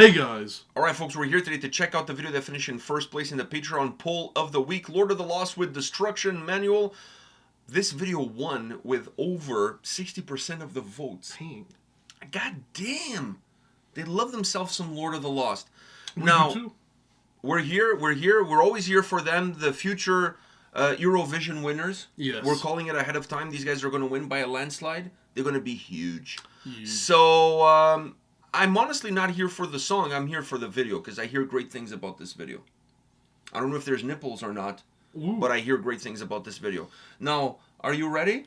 Hey guys! Alright folks, we're here today to check out the video that finished in first place in the Patreon poll of the week, Lord of the Lost with Destruction Manual. This video won with over 60% of the votes. Dang. God damn! They love themselves some Lord of the Lost. We Now, do too. we're always here for them, the future Eurovision winners. Yes. We're calling it ahead of time. These guys are going to win by a landslide. They're going to be huge. Huge. So, I'm honestly not here for the song. I'm here for the video because I hear great things about this video. I don't know if there's nipples or not, Ooh. but I hear great things about this video. Now, are you ready?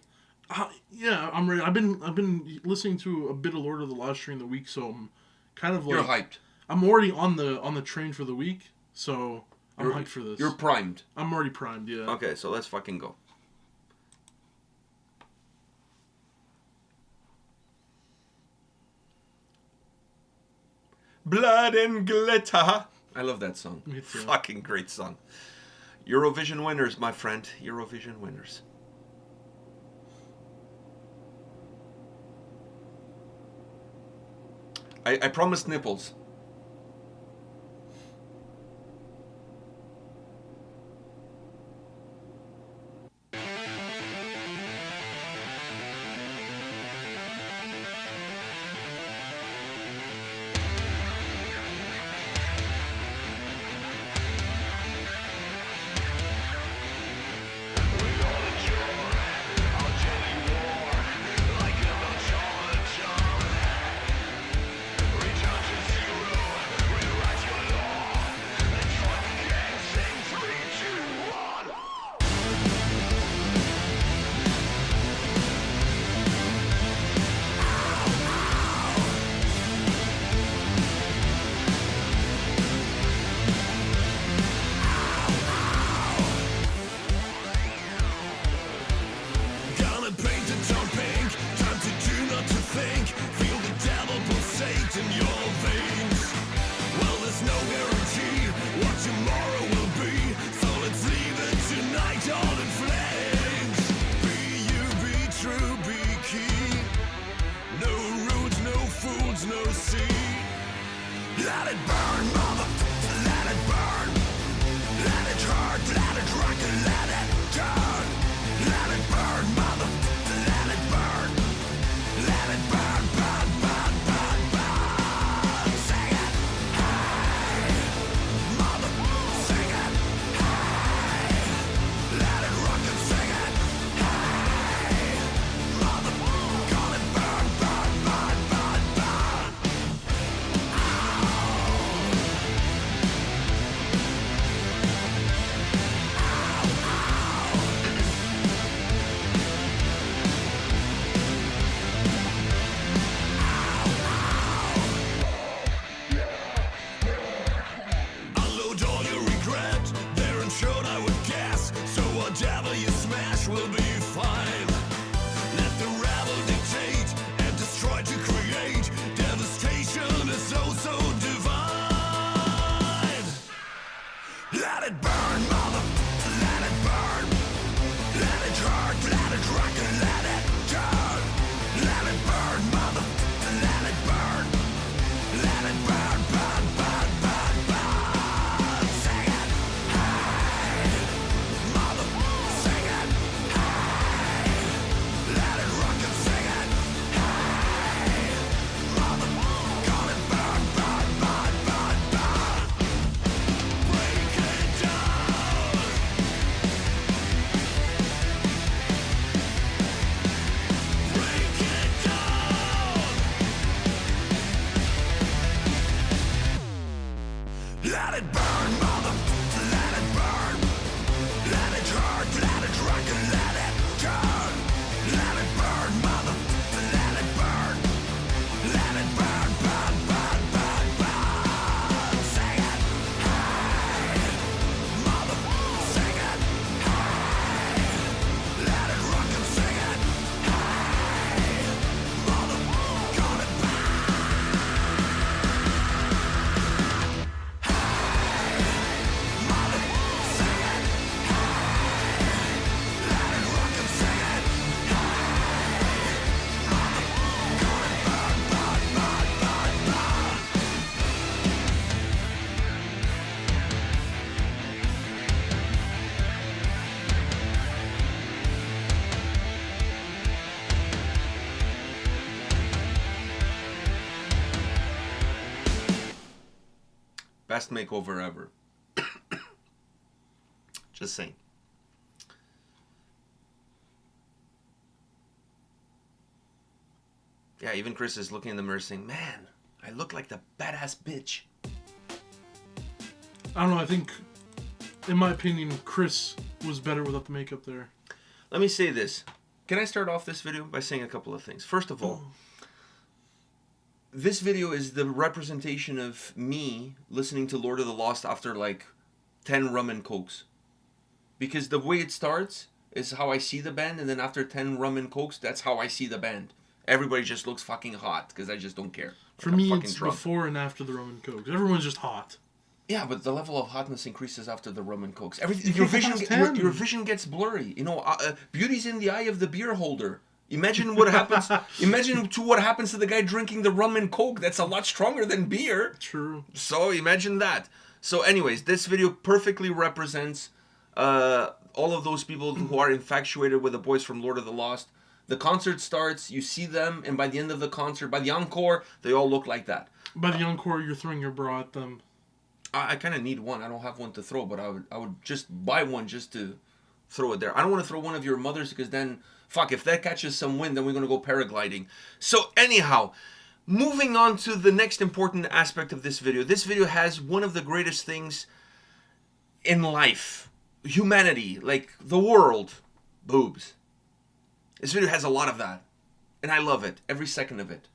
Yeah, I'm ready. I've been listening to a bit of Lord of the Lost during the week, so I'm kind of like You're hyped. I'm already on the train for the week, so I'm hyped for this. You're primed. I'm already primed. Yeah. Okay, so let's fucking go. Blood and glitter. I love that song. Me too. Fucking great song. Eurovision winners, my friend. Eurovision winners. I promised nipples. Best makeover ever. Just saying. Yeah, even Chris is looking in the mirror saying, man, I look like the badass bitch. I don't know, I think, in my opinion, Chris was better without the makeup there. Let me say this. Can I start off this video by saying a couple of things? First of all, this video is the representation of me listening to Lord of the Lost after like 10 rum and cokes. Because the way it starts is how I see the band, and then after 10 rum and cokes, that's how I see the band. Everybody just looks fucking hot, because I just don't care. For me, it's before and after the rum and coke. Everyone's just hot. Yeah, but the level of hotness increases after the rum and cokes. Everything, your vision gets blurry. You know, beauty's in the eye of the beer holder. Imagine what happens. Imagine what happens to the guy drinking the rum and coke. That's a lot stronger than beer. True. So imagine that. So, anyways, this video perfectly represents all of those people who are infatuated with the boys from Lord of the Lost. The concert starts, you see them, and by the end of the concert, by the encore, they all look like that. By the encore, you're throwing your bra at them. I kind of need one. I don't have one to throw, but I would just buy one just to throw it there. I don't want to throw one of your mothers because then, fuck, if that catches some wind, then we're going to go paragliding. So anyhow, moving on to the next important aspect of this video. This video has one of the greatest things in life. Humanity, like the world. Boobs. This video has a lot of that. And I love it. Every second of it.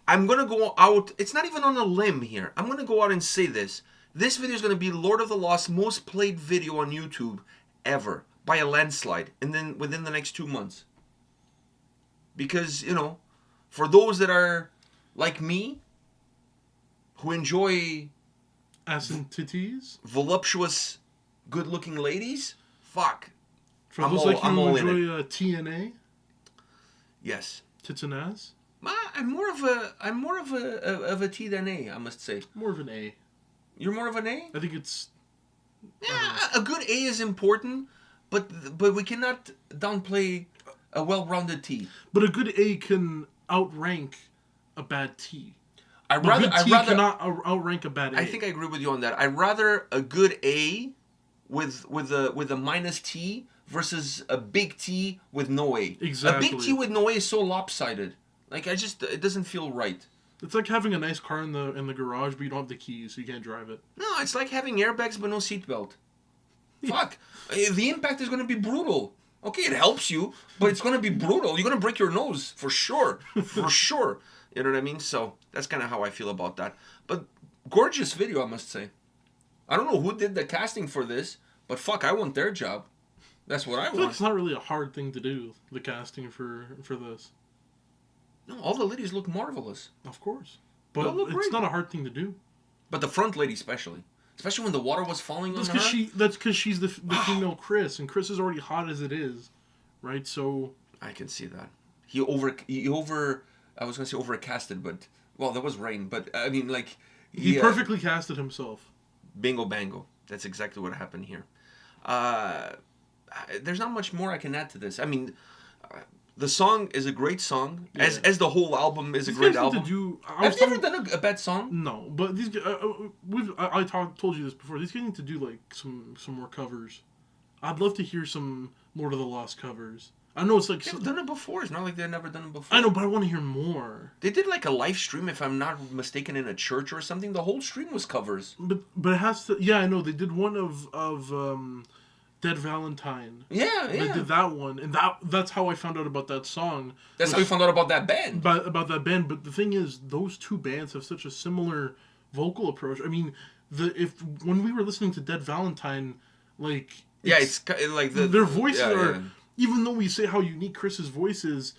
I'm going to go out. It's not even on a limb here. I'm going to go out and say this. This video is going to be Lord of the Lost most played video on YouTube ever. By a landslide. And then within the next 2 months. Because, you know, for those that are like me, who enjoy ass and titties, voluptuous, good-looking ladies, fuck. For those like you who enjoy TNA, yes, tits and ass. I'm more of a T than A, I must say. More of an A. You're more of an A? I think it's. Yeah, a good A is important, but we cannot downplay a well-rounded T. But a good A can outrank a bad T. I rather cannot outrank a bad A. I think I agree with you on that. I'd rather a good A with a minus T versus a big T with no A. Exactly. A big T with no A is so lopsided. Like it doesn't feel right. It's like having a nice car in the garage, but you don't have the keys, so you can't drive it. No, it's like having airbags but no seatbelt. Fuck. The impact is going to be brutal. Okay, it helps you, but it's going to be brutal. You're going to break your nose, for sure. For sure. You know what I mean? So, that's kind of how I feel about that. But, gorgeous video, I must say. I don't know who did the casting for this, but fuck, I want their job. That's what I want. Like it's not really a hard thing to do, the casting for this. No, all the ladies look marvelous. Of course. But it's not a hard thing to do. But the front lady especially. Especially when the water was falling on her. That's because she's the female Chris, and Chris is already hot as it is, right? So I can see that. He I was going to say overcasted, but well, there was rain, but I mean like he perfectly casted himself. Bingo bango. That's exactly what happened here. There's not much more I can add to this. I mean, the song is a great song, yeah. as the whole album is a great album. Have you ever done a bad song? No, but these I told you this before. These guys need to do like some more covers. I'd love to hear some Lord of the Lost covers. I know it's like they've done it before. It's not like they've never done it before. I know, but I want to hear more. They did like a live stream, if I'm not mistaken, in a church or something. The whole stream was covers. But it has to. Yeah, I know they did one of Dead Valentine. Yeah. They did that one, and that's how I found out about that song. That's how you found out about that band. About that band, but the thing is, those two bands have such a similar vocal approach. I mean, when we were listening to Dead Valentine, like it's like their voices are. Yeah. Even though we say how unique Chris's voice is,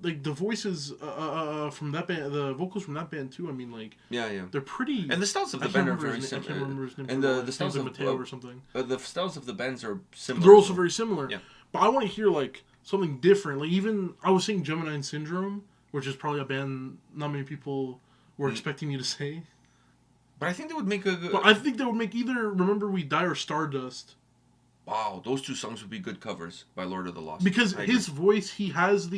like the voices from that band, the vocals from that band too. I mean, like they're pretty. And the styles of the band are very similar. I can't remember his name. And the styles of Mateo or something. The styles of the bands are similar. They're also very similar. Yeah. But I want to hear like something different. Like even I was saying Gemini Syndrome, which is probably a band not many people were expecting me to say. But I think they would make a. But I think they would make either Remember We Die or Stardust. Wow, those two songs would be good covers by Lord of the Lost. Because his voice, he has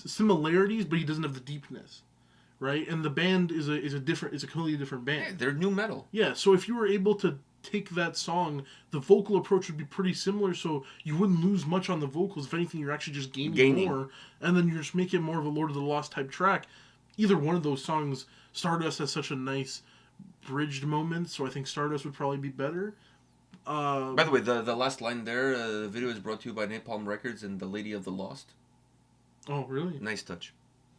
similarities, but he doesn't have the deepness, right? And the band is a completely different band. Yeah, they're new metal. Yeah, so if you were able to take that song, the vocal approach would be pretty similar, so you wouldn't lose much on the vocals. If anything, you're actually just gaining more, and then you're just making more of a Lord of the Lost type track. Either one of those songs, Stardust has such a nice bridged moment, so I think Stardust would probably be better. By the way, the last line there, the video is brought to you by Napalm Records and The Lady of the Lost. Oh, really? Nice touch.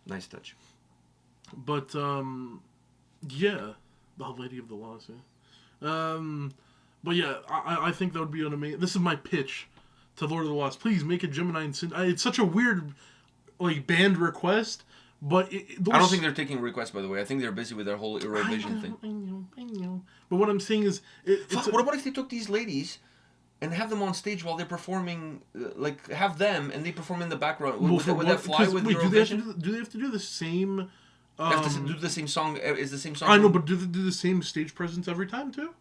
Nice touch. But, yeah. The Lady of the Lost, yeah. But yeah, I think that would be an amazing... This is my pitch to Lord of the Lost. Please make a Gemini and Sin... It's such a weird, like, band request, but... I don't think they're taking requests, by the way. I think they're busy with their whole Eurovision thing. I know. But what I'm saying is... What about if they took these ladies and have them on stage while they're performing, like, have them and they perform in the background? Would that fly with Eurovision? Do they have to do the same... They have to do the same song. Is the same song? I know, but do they do the same stage presence every time too?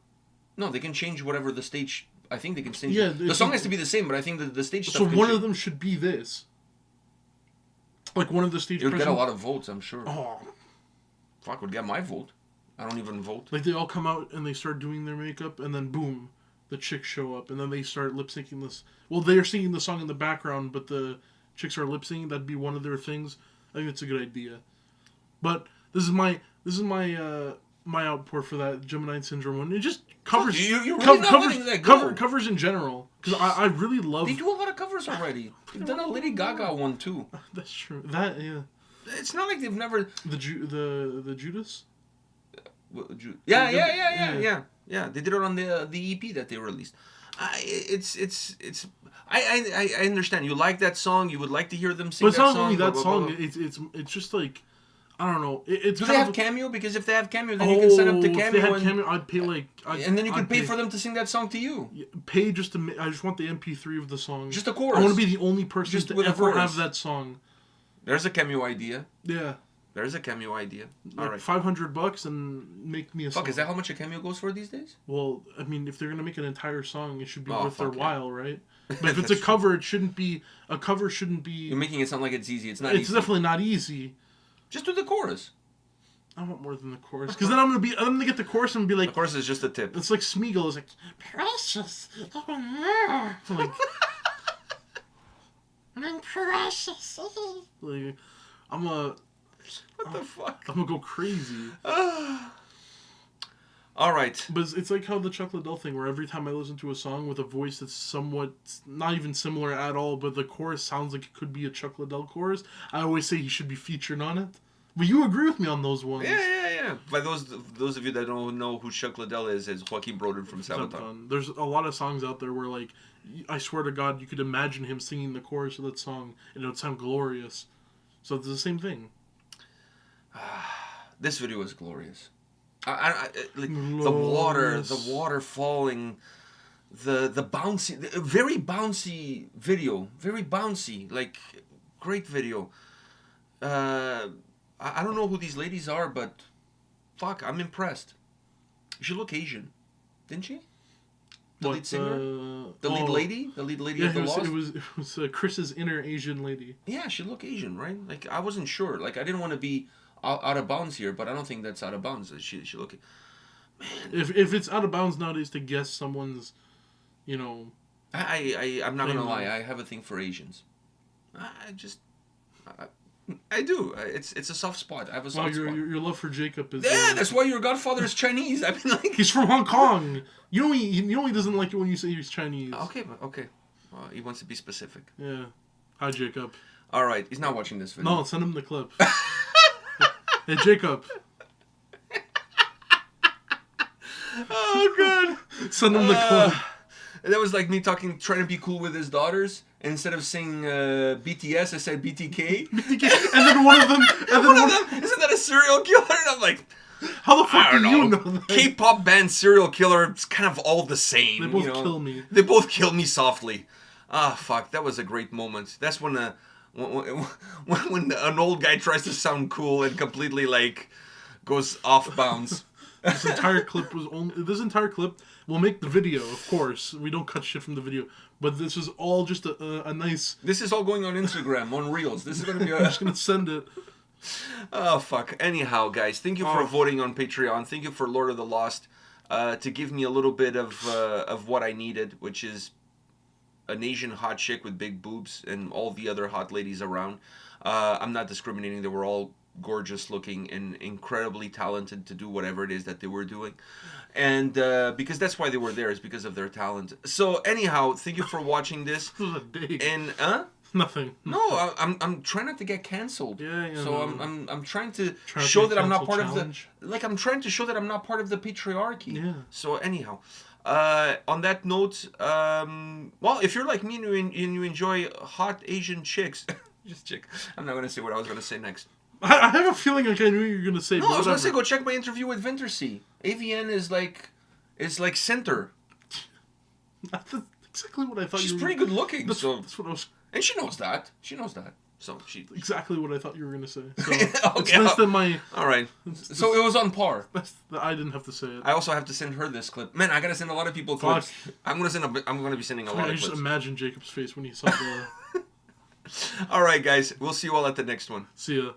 No, they can change whatever the stage. I think they can change. Yeah, the song has to be the same, but I think the stage. So one of them should be this. Like one of the stage. You'd get a lot of votes, I'm sure. Oh, fuck! Would get my vote. I don't even vote. Like they all come out and they start doing their makeup, and then boom, the chicks show up, and then they start lip syncing this. Well, they are singing the song in the background, but the chicks are lip syncing. That'd be one of their things. I think it's a good idea. But this is my my outpour for that Gemini Syndrome one. It just covers covers in general, because I really love. They do a lot of covers already. They've done a Lady Gaga one too. That's true. That yeah. It's not like they've never the Judas. Yeah. They did it on the EP that they released. I understand. You like that song. You would like to hear them sing. But it's not only that song. It's just like. I don't know. Do they have Cameo? Because if they have Cameo, then you can sign up to Cameo. If they had Cameo, I'd pay and then you can pay for them to sing that song to you. Pay just to. I just want the MP3 of the song. Just a chorus. I want to be the only person to ever have that song. There's a Cameo idea. Yeah. There's a Cameo idea. All right. $500 and make me a song. Fuck, is that how much a Cameo goes for these days? Well, I mean, if they're gonna make an entire song, it should be worth their while, right? But if it's a cover, it shouldn't be. A cover shouldn't be. You're making it sound like it's easy. It's not. It's definitely not easy. Just do the chorus. I want more than the chorus, because then I'm gonna get the chorus and be like, the chorus is just a tip. It's like Smeagol is like, precious, oh no, like, I'm precious. Like, what the fuck? I'm gonna go crazy. All right. But it's like how the Chuck Liddell thing, where every time I listen to a song with a voice that's somewhat not even similar at all, but the chorus sounds like it could be a Chuck Liddell chorus, I always say he should be featured on it. But you agree with me on those ones. Yeah. By those of you that don't know who Chuck Liddell is Joaquin Broden from Sabaton. There's a lot of songs out there where, like, I swear to God, you could imagine him singing the chorus of that song, and it would sound glorious. So it's the same thing. This video is glorious. The water falling, the bouncy, very bouncy video, very bouncy, like, great video. I don't know who these ladies are, but fuck, I'm impressed. She looked Asian, didn't she? The lead singer, the lead lady of the Lost. It was Chris's inner Asian lady. Yeah, she looked Asian, right? Like, I wasn't sure. Like, I didn't want to be out of bounds here, but I don't think that's out of bounds. She looked. Man, if it's out of bounds nowadays to guess someone's, you know. I'm not gonna lie. I have a thing for Asians. I do. It's a soft spot. I have a soft spot. Your love for Jacob is. Yeah, that's why your godfather is Chinese. I mean, like, he's from Hong Kong. You know he doesn't like it when you say he's Chinese. Okay. He wants to be specific. Yeah. Hi, Jacob. All right, he's not watching this video. No, send him the clip. Hey, Jacob. Oh God. Send him the clip. That was like me trying to be cool with his daughters. And instead of saying BTS, I said BTK. BTK. And then one of them. Isn't that a serial killer? And I'm like, how the fuck do you know that? K-pop band serial killer. It's kind of all the same. They both kill me. They both kill me softly. Ah, fuck. That was a great moment. That's when when an old guy tries to sound cool and completely like goes off bounds. This entire clip will make the video, of course. We don't cut shit from the video. But this is all just a nice... This is all going on Instagram, on Reels. This is going to be I'm just going to send it. Oh, fuck. Anyhow, guys, thank you for voting on Patreon. Thank you for Lord of the Lost to give me a little bit of what I needed, which is an Asian hot chick with big boobs and all the other hot ladies around. I'm not discriminating. They were all gorgeous looking and incredibly talented to do whatever it is that they were doing. And because that's why they were there, is because of their talent. So anyhow, thank you for watching this. This was a dig. And Nothing. no, I'm trying not to get canceled. Yeah. So I'm trying to Trying to show be that I'm not cancel part challenge. of the I'm trying to show that I'm not part of the patriarchy. Yeah. So anyhow, on that note, well, if you're like me and you enjoy hot Asian chicks, just chick. I'm not gonna say what I was gonna say next. I have a feeling like I knew you were gonna say. No, but I was gonna say whatever. go check my interview with Vintersea. AVN is like center. That's exactly what I thought. She's you were pretty good looking. That's, So that's what I was. and she knows that. She knows that. So she. Exactly what I thought you were gonna say. So Okay. it's less than my. All right. So it was on par. I didn't have to say it. I also have to send her this clip. Man, I gotta send a lot of people clips. I'm gonna be sending a lot I of just clips. imagine Jacob's face when he saw the. All right, guys. We'll see you all at the next one. See ya.